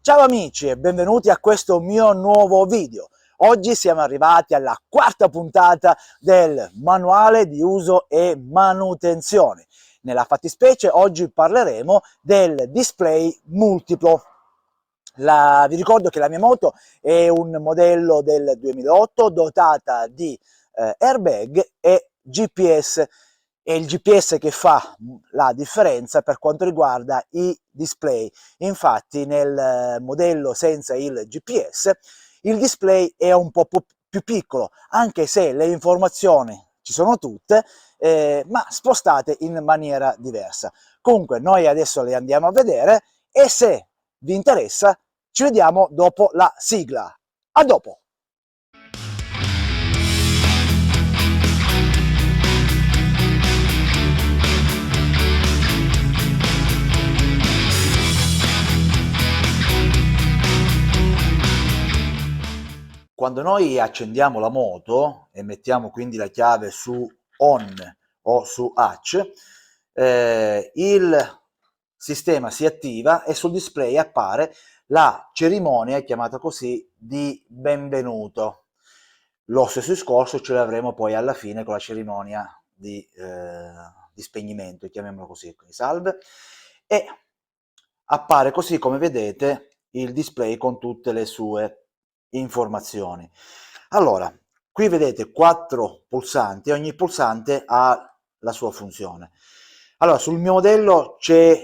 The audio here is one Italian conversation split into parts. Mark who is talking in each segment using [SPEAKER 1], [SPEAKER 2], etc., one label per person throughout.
[SPEAKER 1] Ciao amici e benvenuti a questo mio nuovo video. Oggi siamo arrivati alla quarta puntata del manuale di uso e manutenzione. Nella fattispecie oggi parleremo del display multiplo. Vi ricordo che la mia moto è un modello del 2008 dotata di airbag e GPS. È il GPS che fa la differenza per quanto riguarda i display. Infatti nel modello senza il GPS il display è un po' più piccolo, anche se le informazioni ci sono tutte, ma spostate in maniera diversa. Comunque noi adesso le andiamo a vedere e se vi interessa ci vediamo dopo la sigla. A dopo! Quando noi accendiamo la moto e mettiamo quindi la chiave su on o su hatch, il sistema si attiva e sul display appare la cerimonia, chiamata così, di benvenuto. Lo stesso discorso ce l'avremo poi alla fine con la cerimonia di spegnimento, chiamiamolo così, quindi salve, e appare così, come vedete, il display con tutte le sue informazioni. Allora, qui vedete 4 pulsanti, ogni pulsante ha la sua funzione. Allora, sul mio modello c'è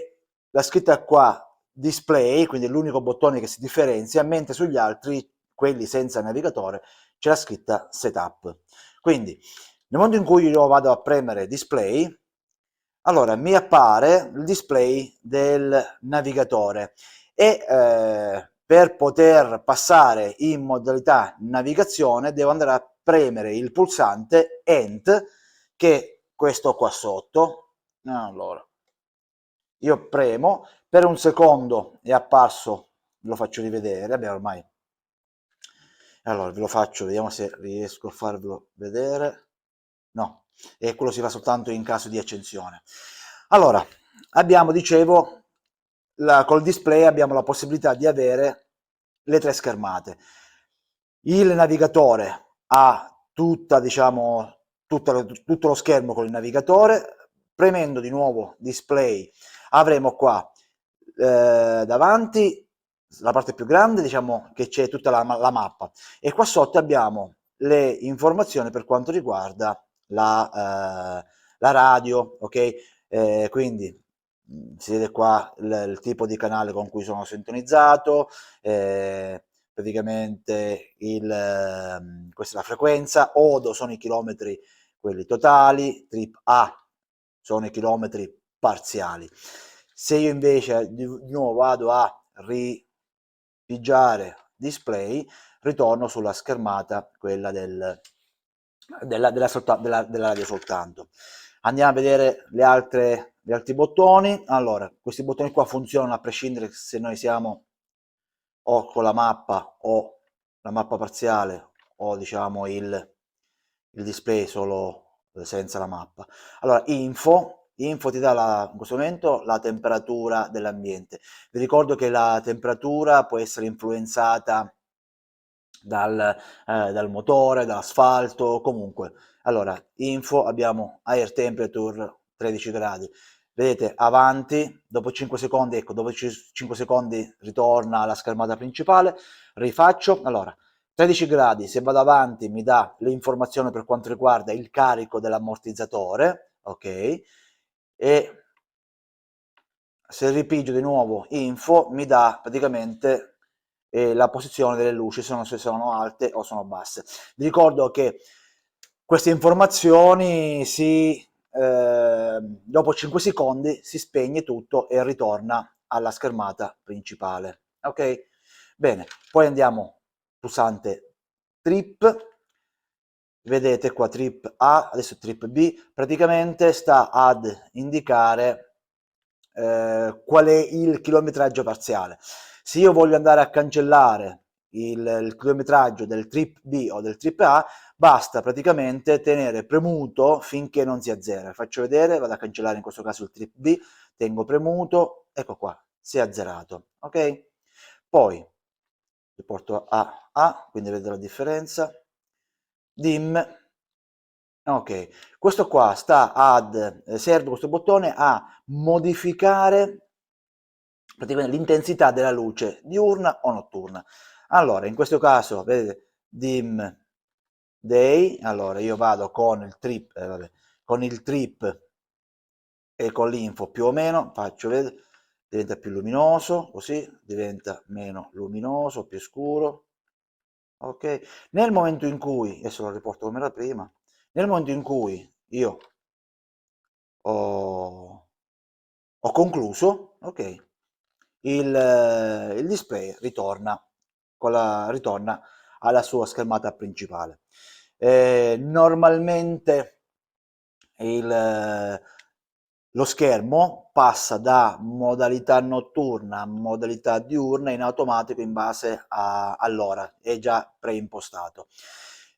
[SPEAKER 1] la scritta qua display, quindi è l'unico bottone che si differenzia, mentre sugli altri, quelli senza navigatore, c'è la scritta setup. Quindi, nel momento in cui io vado a premere display, allora mi appare il display del navigatore e per poter passare in modalità navigazione devo andare a premere il pulsante Ent, che è questo qua sotto. Allora, io premo, per un secondo è apparso, ve lo faccio rivedere, vabbè ormai. Allora, ve lo faccio, vediamo se riesco a farvelo vedere. No, e quello si fa soltanto in caso di accensione. Allora, abbiamo, dicevo, col display abbiamo la possibilità di avere le 3 schermate. Il navigatore ha tutta, diciamo, tutto lo schermo con il navigatore. Premendo di nuovo display avremo qua davanti la parte più grande, diciamo che c'è tutta la mappa, e qua sotto abbiamo le informazioni per quanto riguarda la radio, ok? Quindi si vede qua il tipo di canale con cui sono sintonizzato, praticamente questa è la frequenza, odo sono i chilometri quelli totali, trip A sono i chilometri parziali. Se io invece di nuovo vado a ripigiare display, ritorno sulla schermata, quella della radio soltanto. Andiamo a vedere gli altri bottoni. Allora, questi bottoni qua funzionano a prescindere se noi siamo o con la mappa o la mappa parziale o diciamo il display solo senza la mappa. Allora, info ti dà in questo momento la temperatura dell'ambiente. Vi ricordo che la temperatura può essere influenzata dal motore, dall'asfalto, comunque. Allora, info, abbiamo air temperature 13 gradi. Vedete, avanti, dopo 5 secondi, ecco, dopo 5 secondi ritorna alla schermata principale, rifaccio, allora, 13 gradi, se vado avanti mi dà l'informazione per quanto riguarda il carico dell'ammortizzatore, ok? E se ripigio di nuovo info mi dà praticamente la posizione delle luci, se sono alte o sono basse. Vi ricordo che queste informazioni dopo 5 secondi si spegne tutto e ritorna alla schermata principale. Ok? Bene, poi andiamo pulsante trip, vedete qua trip A, adesso trip B, praticamente sta ad indicare qual è il chilometraggio parziale. Se io voglio andare a cancellare il chilometraggio del trip B o del trip A, basta praticamente tenere premuto finché non si azzera. Faccio vedere, vado a cancellare in questo caso il trip B, tengo premuto, ecco qua, si è azzerato, ok? poi riporto a, quindi vedete la differenza, dim, ok, questo qua sta serve questo bottone a modificare praticamente l'intensità della luce diurna o notturna. Allora, in questo caso, vedete, dim day, allora io vado con il trip, con il trip e con l'info più o meno, faccio vedere, diventa più luminoso, così, diventa meno luminoso, più scuro, ok? Nel momento in cui, adesso lo riporto come era prima, nel momento in cui io ho concluso, ok? Il display ritorna alla sua schermata principale. Normalmente lo schermo passa da modalità notturna a modalità diurna in automatico in base all'ora, è già preimpostato.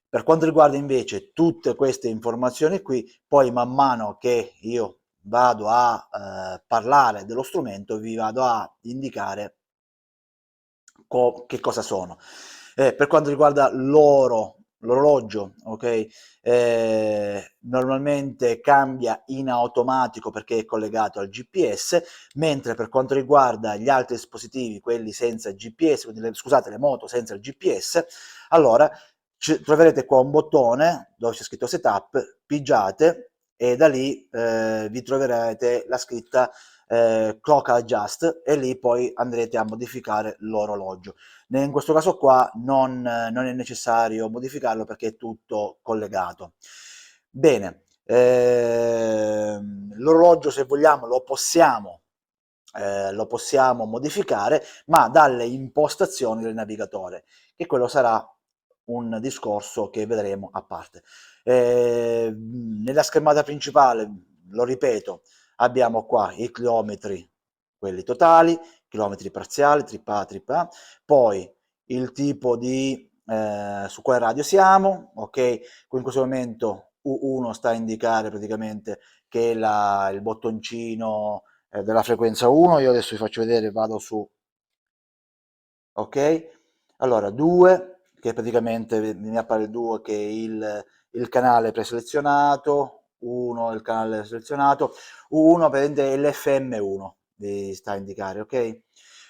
[SPEAKER 1] Per quanto riguarda invece tutte queste informazioni qui, poi man mano che io vado a parlare dello strumento vi vado a indicare che cosa sono. Per quanto riguarda l'orologio, ok, normalmente cambia in automatico perché è collegato al GPS, mentre per quanto riguarda gli altri dispositivi, quelli senza GPS, quindi scusate, le moto senza il GPS, allora troverete qua un bottone dove c'è scritto setup, pigiate e da lì vi troverete la scritta clock adjust e lì poi andrete a modificare l'orologio. In questo caso qua non è necessario modificarlo perché è tutto collegato. Bene, l'orologio se vogliamo lo possiamo modificare, ma dalle impostazioni del navigatore, che quello sarà un discorso che vedremo a parte. Nella schermata principale, lo ripeto, abbiamo qua i chilometri, quelli totali, chilometri parziali, trip A, trip A, poi il tipo di su quale radio siamo, ok, in questo momento U1 sta a indicare praticamente che è il bottoncino della frequenza 1, io adesso vi faccio vedere, vado su, ok, allora 2, che praticamente mi appare il 2 che è il canale preselezionato, 1 il canale selezionato, 1 prende l'FM1, vi sta a indicare, ok?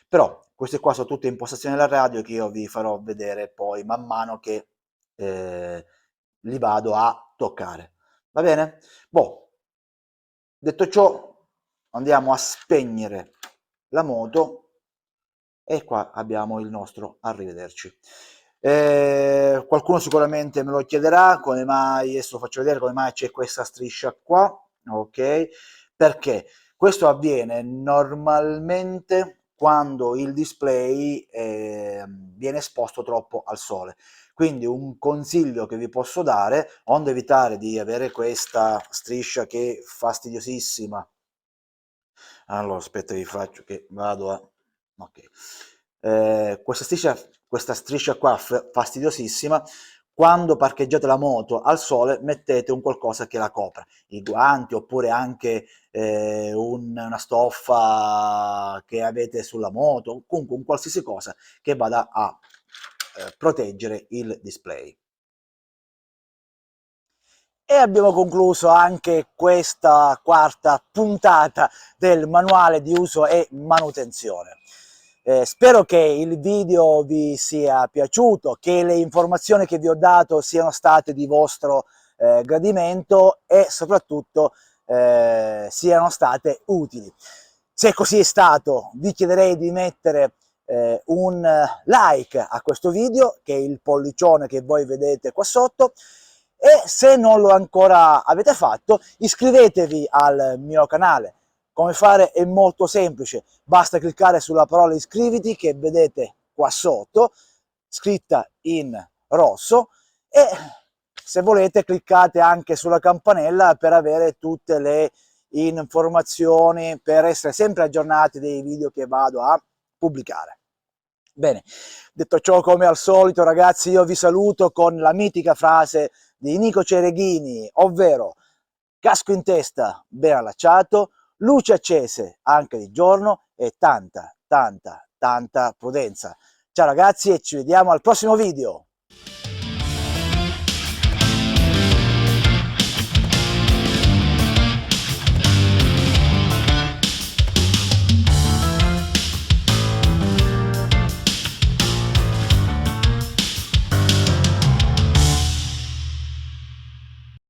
[SPEAKER 1] Però queste qua sono tutte impostazioni della radio che io vi farò vedere poi man mano che li vado a toccare, va bene? Boh, detto ciò andiamo a spegnere la moto e qua abbiamo il nostro arrivederci. Qualcuno sicuramente me lo chiederà come mai, adesso faccio vedere come mai c'è questa striscia qua, ok? Perché questo avviene normalmente quando il display viene esposto troppo al sole. Quindi un consiglio che vi posso dare, onde evitare di avere questa striscia che è fastidiosissima. Allora, aspetta, vi faccio che vado a... ok. Questa striscia qua fastidiosissima, quando parcheggiate la moto al sole mettete un qualcosa che la copra, i guanti oppure anche una stoffa che avete sulla moto, comunque un qualsiasi cosa che vada a proteggere il display. E abbiamo concluso anche questa quarta puntata del manuale di uso e manutenzione. Spero che il video vi sia piaciuto, che le informazioni che vi ho dato siano state di vostro gradimento e soprattutto siano state utili. Se così è stato, vi chiederei di mettere un like a questo video, che è il pollicione che voi vedete qua sotto, e se non lo ancora avete fatto, iscrivetevi al mio canale. Come fare è molto semplice, basta cliccare sulla parola iscriviti che vedete qua sotto, scritta in rosso, e se volete cliccate anche sulla campanella per avere tutte le informazioni, per essere sempre aggiornati dei video che vado a pubblicare. Bene, detto ciò, come al solito ragazzi, io vi saluto con la mitica frase di Nico Cereghini, ovvero casco in testa ben allacciato, luci accese anche di giorno e tanta tanta prudenza. Ciao ragazzi e ci vediamo al prossimo video.